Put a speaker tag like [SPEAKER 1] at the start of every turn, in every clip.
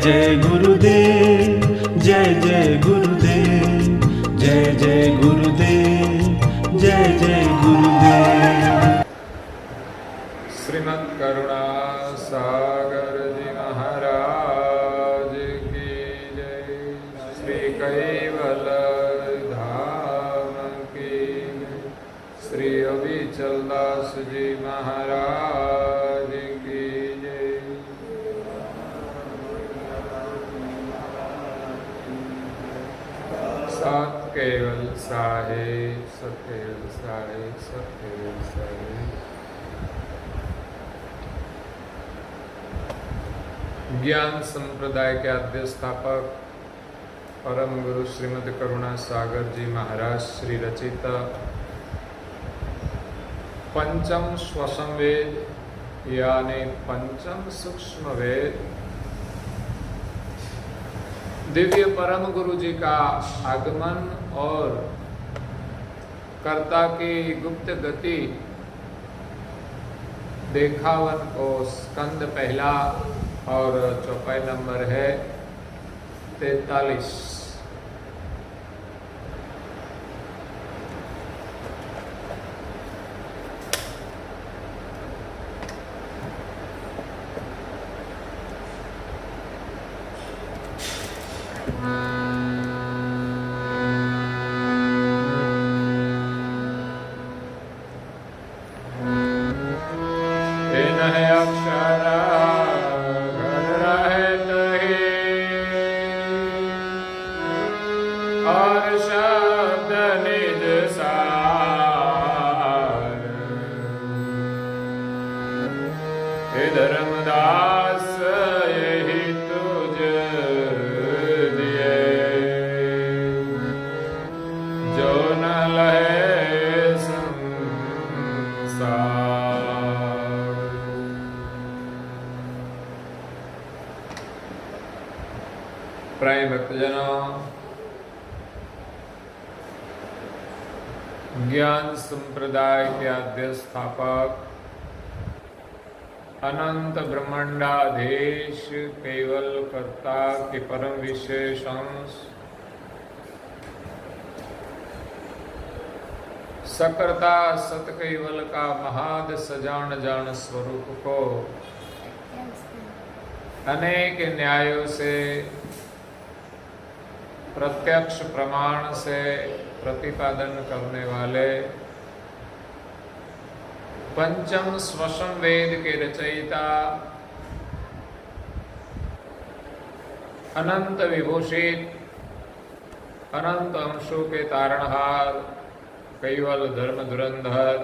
[SPEAKER 1] जय गुरुदेव, जय जय गुरुदेव, जय जय गुरुदेव, जय जय गुरुदेव।
[SPEAKER 2] श्रीमद् करुणा सागर जी महाराज की जय। श्री कैवल धाम की जय। श्री अविचल दास जी महाराज की जय। सत केवल साहेब, सत केवल साहेब, सत केवल साहेब। ज्ञान संप्रदाय के आद्य स्थापक परम गुरु श्रीमद् करुणा सागर जी महाराज श्री रचित पंचम स्वसम वेद यानी पंचम सूक्ष्म वेद दिव्य परम गुरु जी का आगमन और कर्ता की गुप्त गति देखावन को स्कंद पहला और चौपाई नंबर है 43। धर्मदास यही तुझ दिए जो न लहे संसार। प्राय भक्तजनों, ज्ञान संप्रदाय के आद्य स्थापक अनंत ब्रह्मांडाधीश केवल कर्ता के परम विशेष अंश सकर्ता सत केवल का महाद सजान जान स्वरूप को अनेक न्यायों से प्रत्यक्ष प्रमाण से प्रतिपादन करने वाले पंचम स्वसम वेद के रचयिता अनंत विभूषित अनंत अंशों के तारणहार कैवल धर्म धुरंधर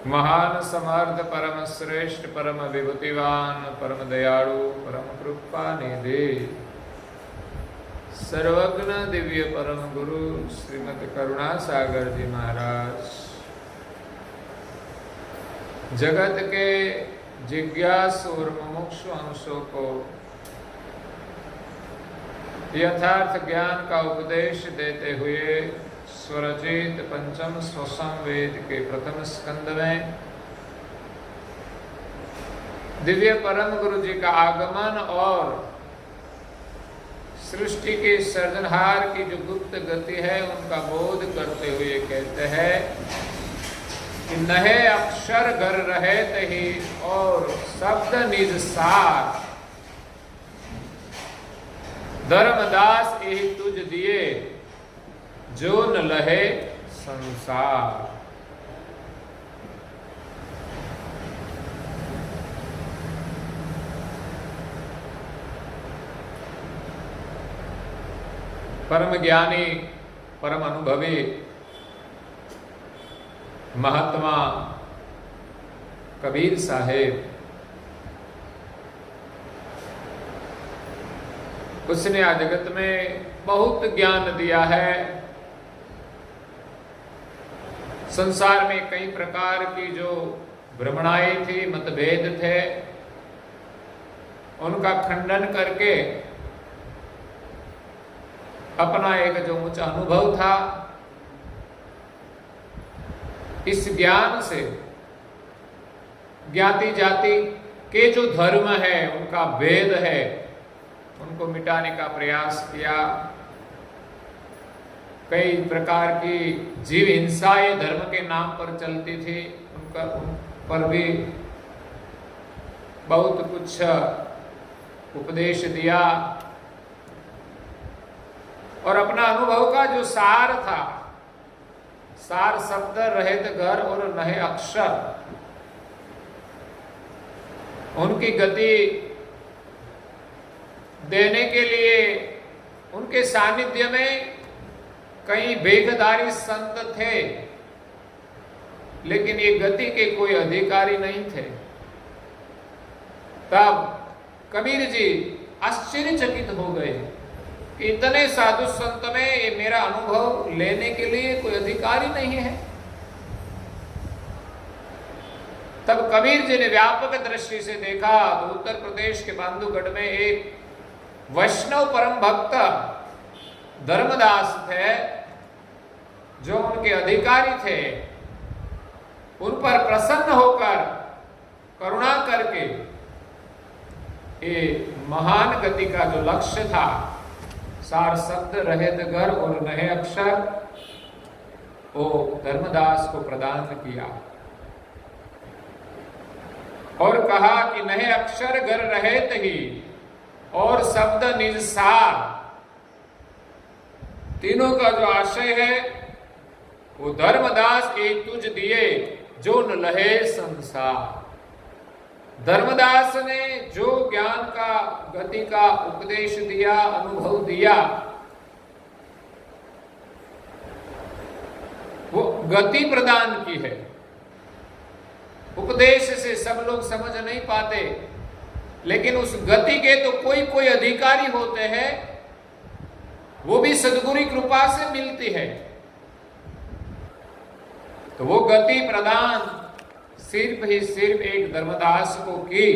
[SPEAKER 2] महान समर्थ परम श्रेष्ठ परम विभूतिवान परम दयालु परम कृपा निधि सर्वज्ञ दिव्य परम गुरु श्रीमद् करुणा सागर जी महाराज जगत के जिज्ञासु और मुमुक्षु अंशों को यथार्थ ज्ञान का उपदेश देते हुए स्वरचित पंचम स्वसम वेद के प्रथम स्कंद में दिव्य परम गुरु जी का आगमन और सृष्टि के सृजनहार की जो गुप्त गति है उनका बोध करते हुए कहते हैं कि नहे अक्षर घर रहे तही और शब्द निज सार धर्मदास यही तुझ दिए जो न लहे संसार। परम ज्ञानी परम अनुभवी महात्मा कबीर साहेब उसने आज जगत में बहुत ज्ञान दिया है। संसार में कई प्रकार की जो भ्रमणाएं थी, मतभेद थे, उनका खंडन करके अपना एक जो ऊंचा अनुभव था इस ज्ञान से ज्ञाति जाति के जो धर्म है, उनका भेद है, उनको मिटाने का प्रयास किया। कई प्रकार की जीव हिंसाएं धर्म के नाम पर चलती थी, उन पर भी बहुत कुछ उपदेश दिया और अपना अनुभव का जो सार था, सार शब्द रहित घर और नहे अक्षर, उनकी गति देने के लिए उनके सानिध्य में कई वेगधारी संत थे, लेकिन ये गति के कोई अधिकारी नहीं थे। तब कबीर जी आश्चर्यचकित हो गए कि इतने साधु संत में ये मेरा अनुभव लेने के लिए कोई अधिकारी नहीं है। तब कबीर जी ने व्यापक दृष्टि से देखा तो उत्तर प्रदेश के बांधवगढ़ में एक वैष्णव परम भक्त धर्मदास थे, जो उनके अधिकारी थे। उन पर प्रसन्न होकर करुणा करके ये महान गति का जो लक्ष्य था, सार शब्द रहित घर और नहे अक्षर, वो धर्मदास को प्रदान किया और कहा कि नहे अक्षर घर रहित ही और शब्द निज सार, तीनों का जो आशय है वो धर्मदास एक तुझ दिए जो न लहे संसार। धर्मदास ने जो ज्ञान का गति का उपदेश दिया, अनुभव दिया, वो गति प्रदान की है। उपदेश से सब लोग समझ नहीं पाते, लेकिन उस गति के तो कोई कोई अधिकारी होते हैं, वो भी सद्गुरु कृपा से मिलती है। तो वो गति प्रदान सिर्फ ही सिर्फ एक धर्मदास को की,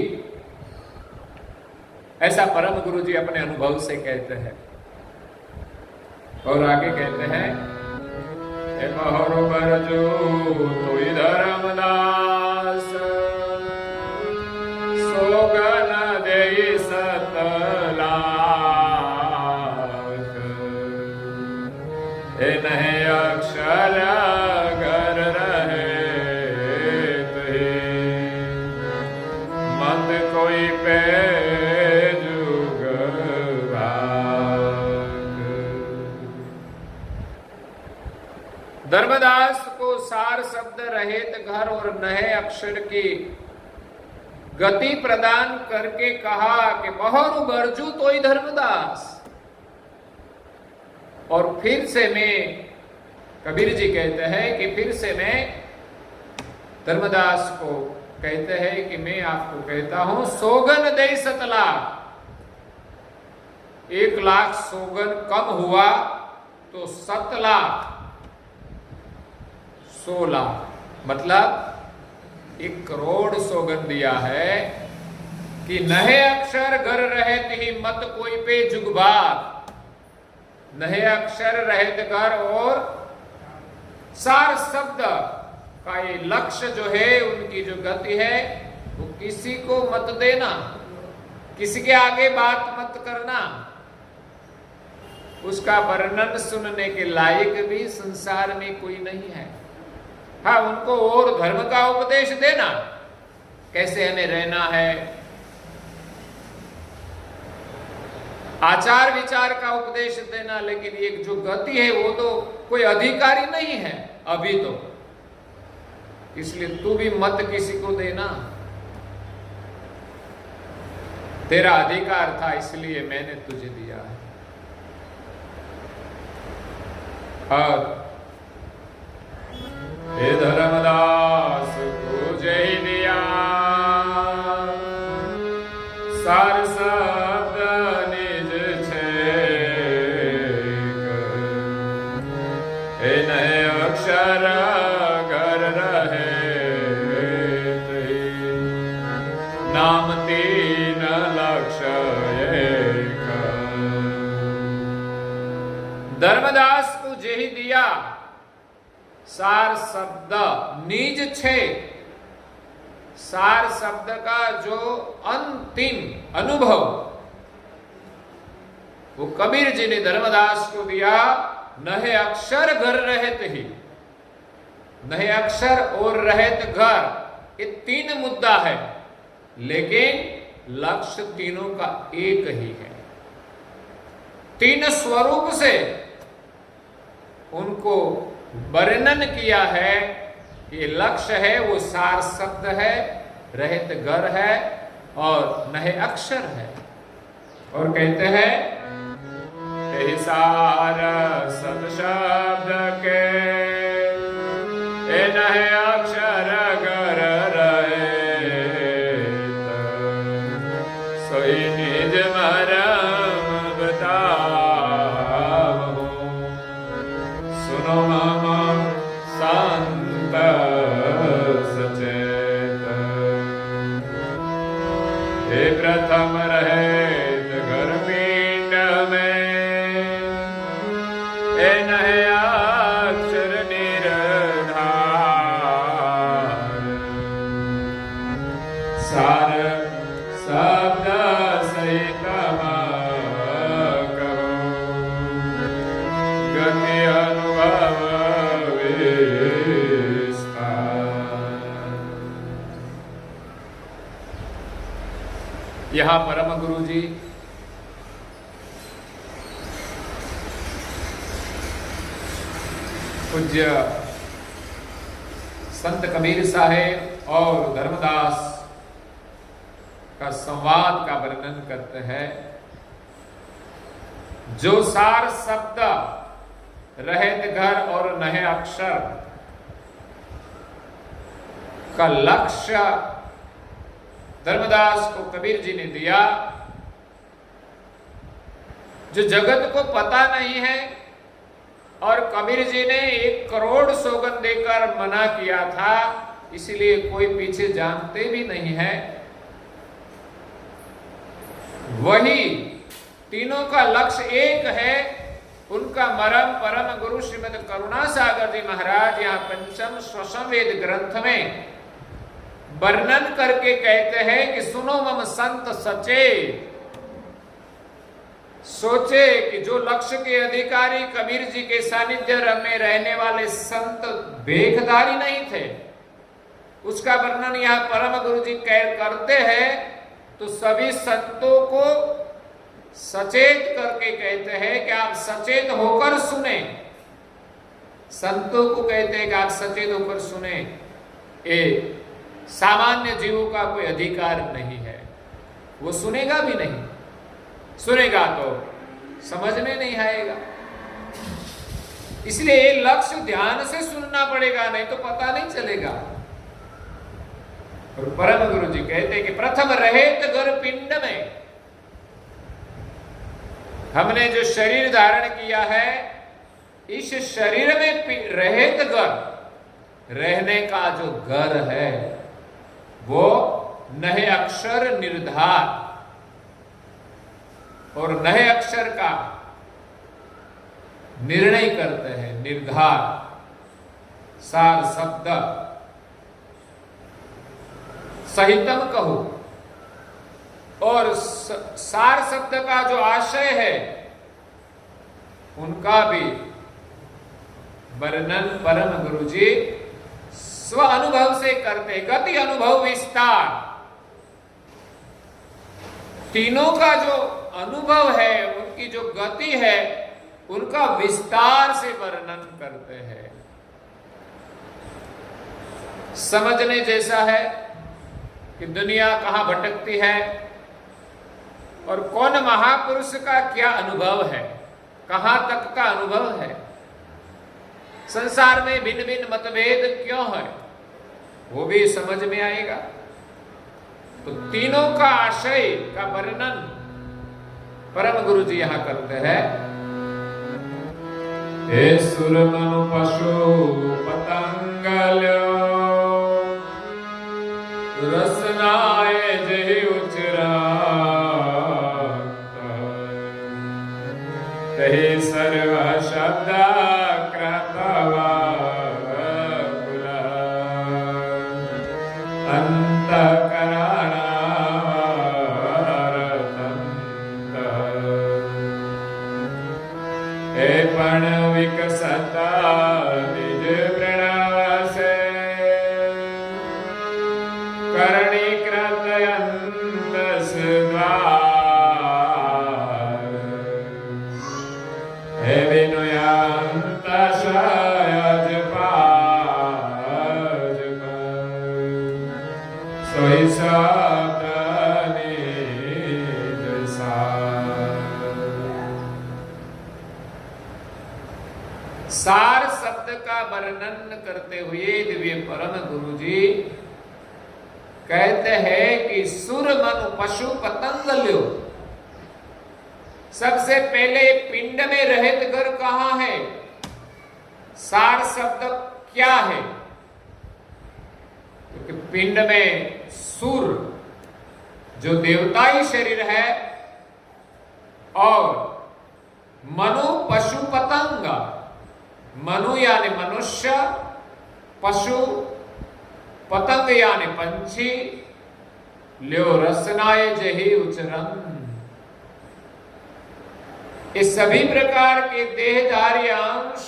[SPEAKER 2] ऐसा परम गुरु जी अपने अनुभव से कहते हैं। और आगे कहते हैं, बरजो तो धर्मदास सोगन दे सतला नहीं अक्षर घर रहे मत कोई पे जुग धर्मदास को सार शब्द रहित घर और नहे अक्षर की गति प्रदान करके कहा कि बहरु बरजू तो ही धर्मदास। और फिर से मैं, कबीर जी कहते हैं कि फिर से मैं धर्मदास को कहते हैं कि मैं आपको कहता हूं, सोगन दे सतला, 1 लाख सोगन कम हुआ तो 7 लाख 100 लाख, मतलब 1 करोड़ सोगन दिया है कि नहे अक्षर घर रहत ही मत कोई पे जुगबार। नहे अक्षर रहित घर और सार शब्द का ये लक्ष्य जो है, उनकी जो गति है, वो किसी को मत देना, किसी के आगे बात मत करना, उसका वर्णन सुनने के लायक भी संसार में कोई नहीं है। हाँ, उनको और धर्म का उपदेश देना, कैसे हमें रहना है, आचार विचार का उपदेश देना, लेकिन एक जो गति है वो तो कोई अधिकारी नहीं है अभी तो, इसलिए तू भी मत किसी को देना, तेरा अधिकार था इसलिए मैंने तुझे दिया है। और हे धर्मदास को जय दिया, सार शब्द निज नए अक्षर घर रहे नाम 3 लक्ष्य एक। धर्मदास को जेहि दिया सार शब्द निज छे, सार शब्द का जो अंतिम अनुभव वो कबीर जी ने धर्मदास को दिया। नहे अक्षर घर रहत ही, नहे अक्षर और रहत घर, ये तीन मुद्दा है, लेकिन लक्ष्य तीनों का एक ही है। तीन स्वरूप से उनको वर्णन किया है कि लक्ष्य है वो सार शब्द है, रहत घर है और नहे अक्षर है। और कहते हैं सार सद शब्द के नहे अक्षर घर रहे, सोई निज मरम बताओ, सुनो मम संत सचेत। हे प्रथम रहे घर पिंड में, हे नहे अक्षर निरधार, सार शब्द सहित कहो, गति अनुभव विस्तार। यहाँ परम गुरु जी पूज्य संत कबीर साहेब और धर्मदास का संवाद का वर्णन करते हैं। जो सार शब्द रहत घर और नहे अक्षर का लक्ष्य धर्मदास को कबीर जी ने दिया, जो जगत को पता नहीं है, और कबीर जी ने 1 करोड़ सौगंध देकर मना किया था, इसलिए कोई पीछे जानते भी नहीं है। वही तीनों का लक्ष्य एक है। उनका मरम परम गुरु श्रीमद करुणा सागर जी महाराज यहाँ पंचम स्वसंवेद ग्रंथ में वर्णन करके कहते हैं कि सुनो मम संत सचे, सोचे कि जो लक्ष्य के अधिकारी कबीर जी के सानिध्य में रहने वाले संत भेखधारी नहीं थे, उसका वर्णन यहाँ परम गुरु जी करते हैं। तो सभी संतों को सचेत करके कहते हैं कि आप सचेत होकर सुने। संतों को कहते हैं कि आप सचेत होकर सुने। ये सामान्य जीवों का कोई अधिकार नहीं है, वो सुनेगा भी नहीं, सुनेगा तो समझ में नहीं आएगा। इसलिए ये लक्ष्य ध्यान से सुनना पड़ेगा, नहीं तो पता नहीं चलेगा। और परम गुरु जी कहते हैं कि प्रथम रहेत घर पिंड में, हमने जो शरीर धारण किया है, इस शरीर में रहेत घर, रहने का जो घर है वो नहे अक्षर निर्धार, और नए अक्षर का निर्णय करते हैं, निर्धार सार शब्द सहितम कहो। और सार शब्द का जो आशय है उनका भी वर्णन परम गुरुजी स्व अनुभव से करते। गति अनुभव विस्तार, तीनों का जो अनुभव है, उनकी जो गति है, उनका विस्तार से वर्णन करते हैं। समझने जैसा है कि दुनिया कहां भटकती है और कौन महापुरुष का क्या अनुभव है, कहां तक का अनुभव है, संसार में भिन्न भिन्न मतभेद क्यों है, वो भी समझ में आएगा। तो तीनों का आशय का वर्णन परम गुरु जी यहां करते हैं। हे सुर मनु पशु पतंगल्यो, रसनाए जहि उचरात, तहि सर्व शब्द कृतवा कुल, अंत हे पण विकसता निज प्रणव से करणीकृत अंतस द्वार हे विनयांत सहज पाज सोई सत निज सार शब्द का वर्णन करते हुए दिव्य परम गुरु जी कहते हैं कि सुर मनु पशु पतंग ल्यो। सबसे पहले पिंड में रहित घर कहां है? सार शब्द क्या है? क्योंकि पिंड में सुर जो देवताई शरीर है और मनु पशु पतंग, मनु यानी मनुष्य, पशु, पतंग यानी पंछी, ल्यो रसनाय जही उचरन। इस सभी प्रकार के देहधारी अंश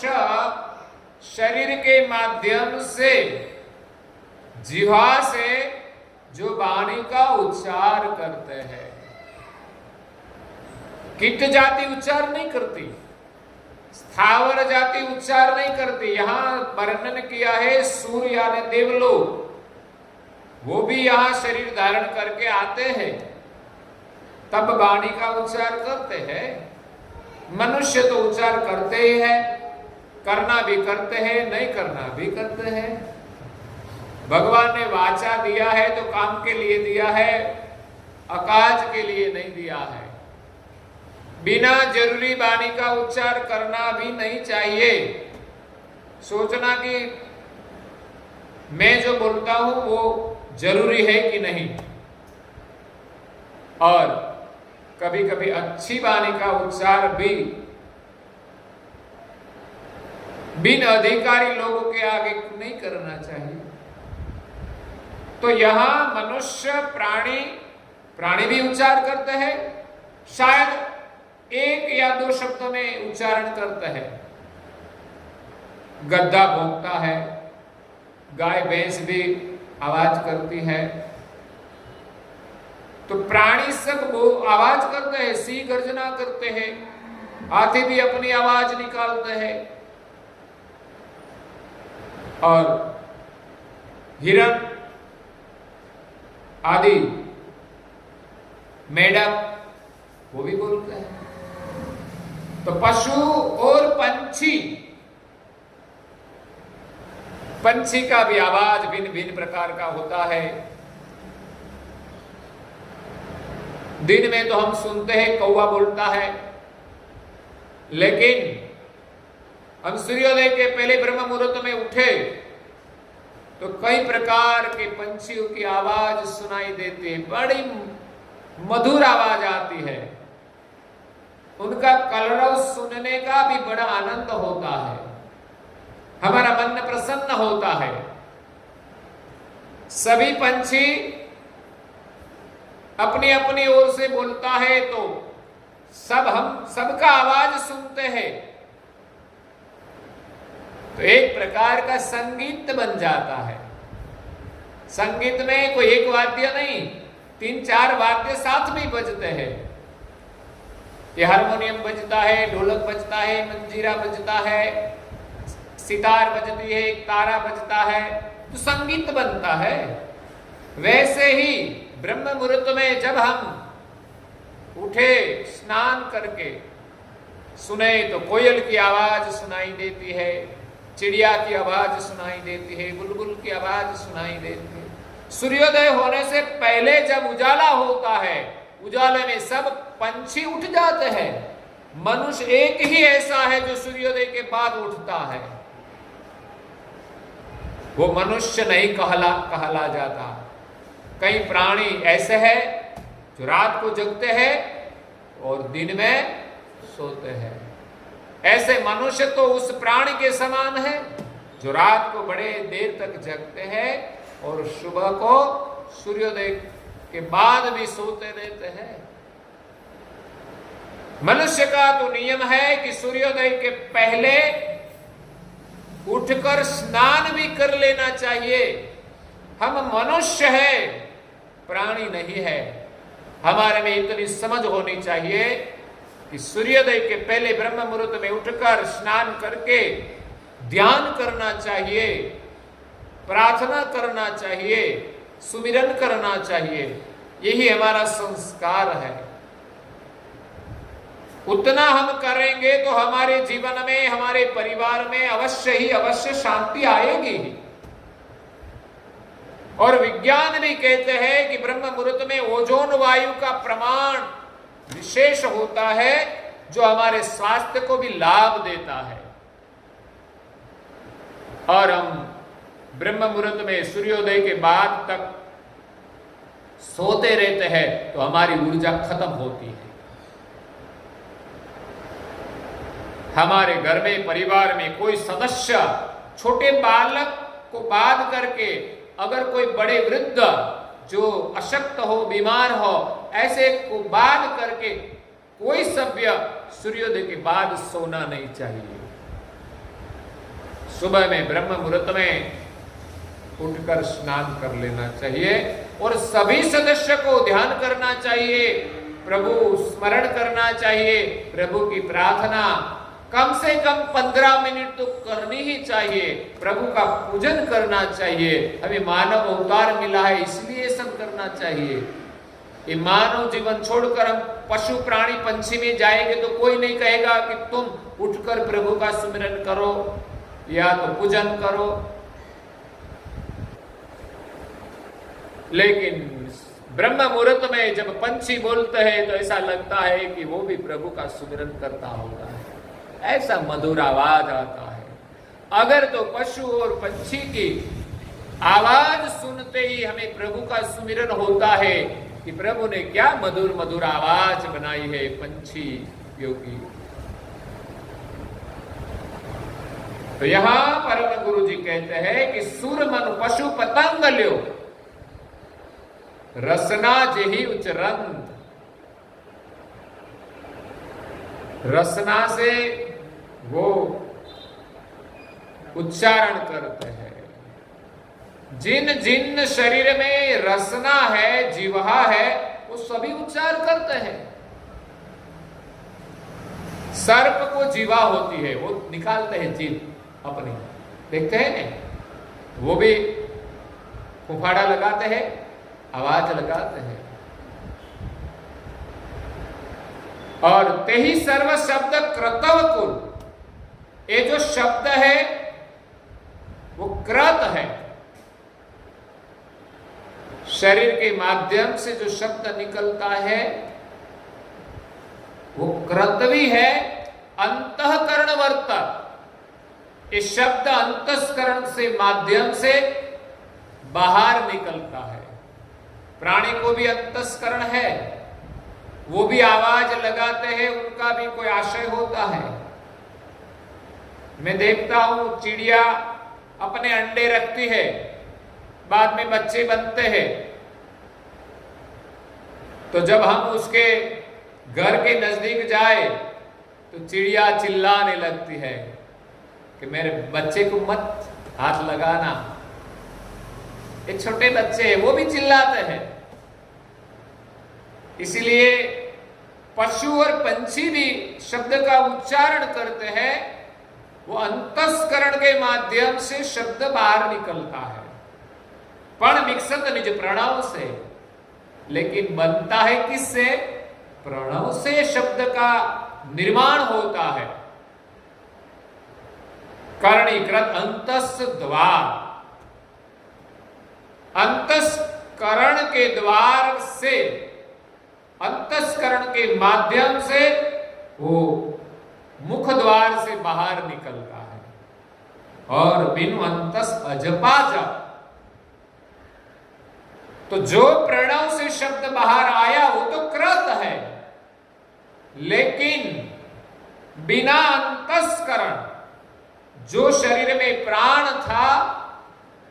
[SPEAKER 2] शरीर के माध्यम से जिह्वा से जो वाणी का उच्चार करते हैं। कीट जाति उच्चार नहीं करती, स्थावर जाति उच्चार नहीं करती। यहां वर्णन किया है सूर्य यानी देवलोक, वो भी यहां शरीर धारण करके आते हैं, तब वाणी का उच्चार करते हैं। मनुष्य तो उच्चार करते ही है, करना भी करते हैं, नहीं करना भी करते हैं। भगवान ने वाचा दिया है तो काम के लिए दिया है, अकाज के लिए नहीं दिया है। बिना जरूरी वाणी का उच्चार करना भी नहीं चाहिए। सोचना कि मैं जो बोलता हूं वो जरूरी है कि नहीं। और कभी कभी अच्छी वाणी का उच्चार भी बिन अधिकारी लोगों के आगे नहीं करना चाहिए। तो यहां मनुष्य प्राणी भी उच्चार करते हैं, शायद एक या दो शब्दों में उच्चारण करते हैं। गद्दा भौंकता है, गाय भैंस भी आवाज करती है, तो प्राणी सब वो आवाज करते हैं, सिंह गर्जना करते हैं, हाथी भी अपनी आवाज निकालते हैं, और हिरण आदि मेढक वो भी बोलते हैं। तो पशु और पंछी का भी आवाज भिन्न भिन्न प्रकार का होता है। दिन में तो हम सुनते हैं कौवा बोलता है, लेकिन हम सूर्योदय के पहले ब्रह्म मुहूर्त में उठे तो कई प्रकार के पंछियों की आवाज सुनाई देती है, बड़ी मधुर आवाज आती है। उनका कलरव सुनने का भी बड़ा आनंद होता है, हमारा मन प्रसन्न होता है। सभी पंछी अपनी अपनी ओर से बोलता है तो हम सबका आवाज सुनते हैं, तो एक प्रकार का संगीत बन जाता है। संगीत में कोई एक वाद्य नहीं, 3-4 वाद्य साथ में बजते हैं। ये हारमोनियम बजता है, ढोलक बजता है, मंजीरा बजता है, सितार बजती है, एक तारा बजता है, तो संगीत बनता है। वैसे ही ब्रह्म मुहूर्त में जब हम उठे स्नान करके सुने तो कोयल की आवाज सुनाई देती है, चिड़िया की आवाज सुनाई देती है, बुलबुल की आवाज सुनाई देती है। सूर्योदय होने से पहले जब उजाला होता है, उजाले में सब पंछी उठ जाते हैं। मनुष्य एक ही ऐसा है जो सूर्योदय के बाद उठता है, वो मनुष्य नहीं कहला जाता। कई प्राणी ऐसे हैं जो रात को जगते हैं और दिन में सोते हैं। ऐसे मनुष्य तो उस प्राणी के समान है जो रात को बड़े देर तक जगते हैं और सुबह को सूर्योदय के बाद भी सोते रहते हैं। मनुष्य का तो नियम है कि सूर्योदय के पहले उठकर स्नान भी कर लेना चाहिए। हम मनुष्य है, प्राणी नहीं है। हमारे में इतनी समझ होनी चाहिए कि सूर्योदय के पहले ब्रह्म मुहूर्त में उठकर स्नान करके ध्यान करना चाहिए, प्रार्थना करना चाहिए, सुमिरन करना चाहिए। यही हमारा संस्कार है। उतना हम करेंगे तो हमारे जीवन में, हमारे परिवार में अवश्य शांति आएगी। और विज्ञान भी कहते हैं कि ब्रह्म मुहूर्त में ओजोन वायु का प्रमाण विशेष होता है, जो हमारे स्वास्थ्य को भी लाभ देता है। और हम ब्रह्म मुहूर्त में सूर्योदय के बाद तक सोते रहते हैं तो हमारी ऊर्जा खत्म होती है। हमारे घर में, परिवार में कोई सदस्य छोटे बालक को बाध करके, अगर कोई बड़े वृद्ध जो अशक्त हो, बीमार हो, ऐसे को बाध करके कोई सभ्य सूर्योदय के बाद सोना नहीं चाहिए। सुबह में ब्रह्म मुहूर्त में उठकर स्नान कर लेना चाहिए और सभी सदस्य को ध्यान करना चाहिए, प्रभु स्मरण करना चाहिए, प्रभु की प्रार्थना कम से कम 15 मिनट तो करनी ही चाहिए, प्रभु का पूजन करना चाहिए। हमें मानव अवतार मिला है, इसलिए सब करना चाहिए। ये मानव जीवन छोड़कर हम पशु प्राणी पंछी में जाएंगे तो कोई नहीं कहेगा कि तुम उठकर प्रभु का सुमिरन करो या तो पूजन करो। लेकिन ब्रह्म मुहूर्त में जब पंछी बोलते हैं तो ऐसा लगता है कि वो भी प्रभु का सुमिरन करता होगा, ऐसा मधुर आवाज आता है। अगर तो पशु और पंछी की आवाज सुनते ही हमें प्रभु का सुमिरन होता है कि प्रभु ने क्या मधुर मधुर आवाज बनाई है पंछियों की। तो यहां परम गुरु जी कहते हैं कि सुर मन पशु पतंग ल्यो रसना जेही उच्चरंत। रसना से वो उच्चारण करते हैं। जिन जिन शरीर में रसना है, जीवहा है, वो सभी उच्चार करते हैं। सर्प को जीवा होती है, वो निकालते हैं जीभ अपनी, देखते हैं ना, वो भी फुफाड़ा लगाते हैं, आवाज लगाते हैं। और ते ही सर्व शब्द क्रतव कुल, ये जो शब्द है वो कृत है। शरीर के माध्यम से जो शब्द निकलता है वो कृतवी है, अंतःकरणवर्त। ये शब्द अंतःकरण से माध्यम से बाहर निकलता है। प्राणी को भी अंतःकरण है, वो भी आवाज लगाते हैं, उनका भी कोई आशय होता है। मैं देखता हूं चिड़िया अपने अंडे रखती है, बाद में बच्चे बनते हैं, तो जब हम उसके घर के नजदीक जाए तो चिड़िया चिल्लाने लगती है कि मेरे बच्चे को मत हाथ लगाना। ये छोटे बच्चे हैं, वो भी चिल्लाते हैं। इसलिए पशु और पंछी भी शब्द का उच्चारण करते हैं, वो अंतस्करण के माध्यम से शब्द बाहर निकलता है। पण विकसत निज प्रणव से, लेकिन बनता है किससे? प्रणव से शब्द का निर्माण होता है। कर्णीकृत अंतस द्वार, अंतस्करण के द्वार से, अंतस्करण के माध्यम से वो मुख द्वार से बाहर निकलता है। और बिनु अंतस अजपा जप, तो जो प्रणव से शब्द बाहर आया वो तो कृत है, लेकिन बिना अंतस्करण जो शरीर में प्राण था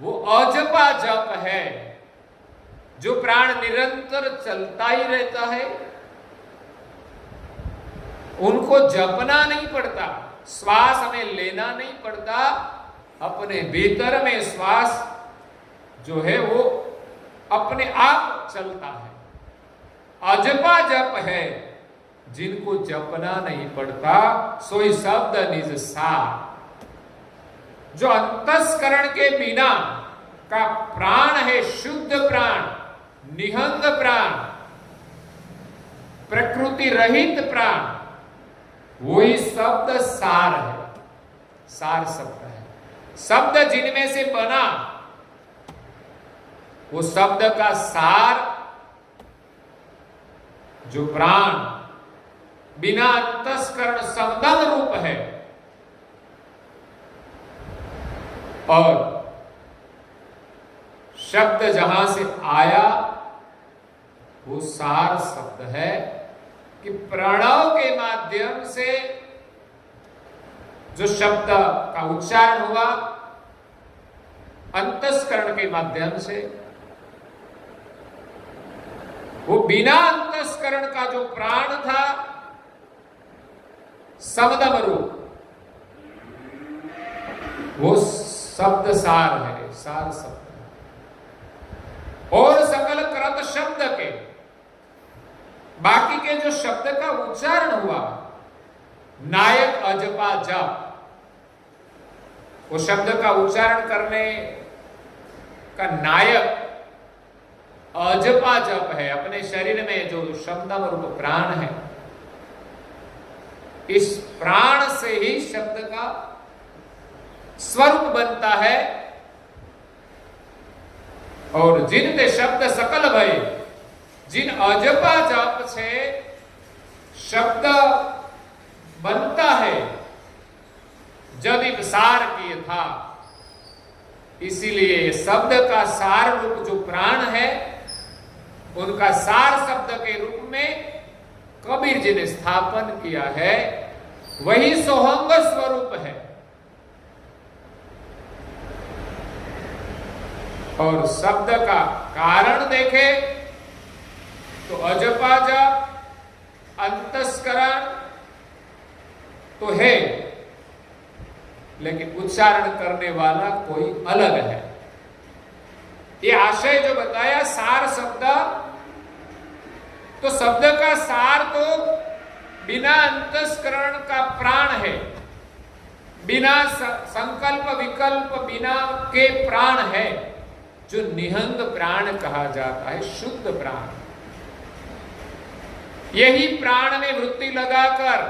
[SPEAKER 2] वो अजपा जप है, जो प्राण निरंतर चलता ही रहता है। उनको जपना नहीं पड़ता, श्वास हमें लेना नहीं पड़ता, अपने भीतर में श्वास जो है वो अपने आप चलता है। अजपा जप है, जिनको जपना नहीं पड़ता, सोई शब्द निज सार। जो अंतस्करण के बिना का प्राण है, शुद्ध प्राण, निहंग प्राण, प्रकृति रहित प्राण, वही शब्द सार है, सार शब्द है। शब्द जिनमें से बना, वो शब्द का सार जो प्राण बिना अंतस्करण समदम रूप है, और शब्द जहां से आया वो सार शब्द है कि प्रणव के माध्यम से जो शब्द का उच्चारण हुआ, अंतस्करण के माध्यम से, वो बिना अंतस्करण का जो प्राण था, समदम रूप, वो शब्द सार है, सार शब्द है। और सकल कृत शब्द के बाकी के जो शब्द का उच्चारण हुआ, नायक अजपा जप, वो शब्द का उच्चारण करने का नायक अजपा जप है। अपने शरीर में जो शब्दम रूप प्राण है, इस प्राण से ही शब्द का स्वरूप बनता है। और जिनते शब्द सकल भय, जिन अजपा जप से शब्द बनता है, जब सार किए था, इसीलिए शब्द का सार रूप जो प्राण है, उनका सार शब्द के रूप में कबीर जी ने स्थापन किया है, वही सोहंग स्वरूप है। और शब्द का कारण देखे तो अजपा जप, अंतस्करण तो है, लेकिन उच्चारण करने वाला कोई अलग है। ये आशय जो बताया सार शब्द, तो शब्द का सार तो बिना अंतस्करण का प्राण है, बिना संकल्प विकल्प बिना के प्राण है, जो निहंग प्राण कहा जाता है, शुद्ध प्राण। यही प्राण में वृत्ति लगाकर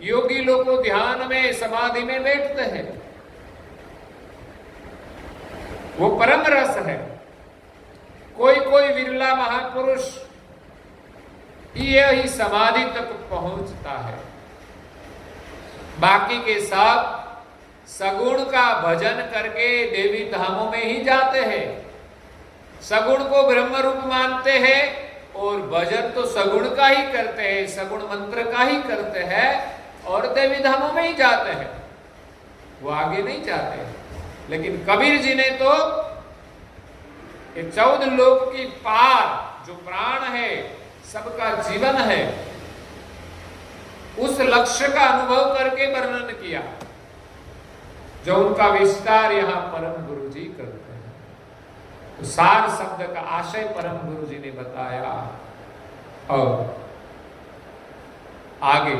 [SPEAKER 2] योगी लोग को ध्यान में, समाधि में बैठते हैं। वो परम रस है। कोई कोई विरला महापुरुष यही समाधि तक पहुंचता है, बाकी के सब सगुण का भजन करके देवी धामों में ही जाते हैं। सगुण को ब्रह्म रूप मानते हैं और भजन तो सगुण का ही करते हैं, सगुण मंत्र का ही करते हैं और देवी धामों में ही जाते हैं, वो आगे नहीं जाते। लेकिन कबीर जी ने तो ये 14 लोक की पार जो प्राण है, सबका जीवन है, उस लक्ष्य का अनुभव करके वर्णन किया, जो उनका विस्तार यहां परम गुरु जी करते हैं। तो सार शब्द का आशय परम गुरु जी ने बताया। और आगे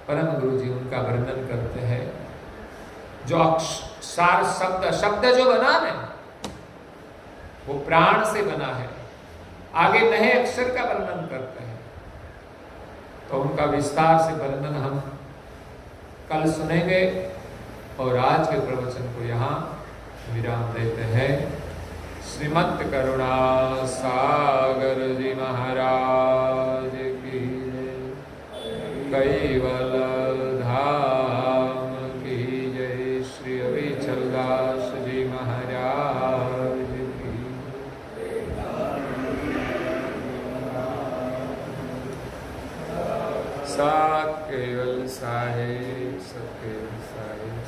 [SPEAKER 2] परम गुरु जी उनका वर्णन करते हैं। जो सार शब्द जो बना है वो प्राण से बना है। आगे नए अक्षर का वर्णन करते हैं, तो उनका विस्तार से वर्णन हम कल सुनेंगे। और आज के प्रवचन को यहाँ विराम देते हैं। श्रीमद् करुणा सागर जी महाराज की जय, कैवल धाम की जय, श्री अविचल दास जी महाराज की। सात केवल साहेब, सब केवल साहेब।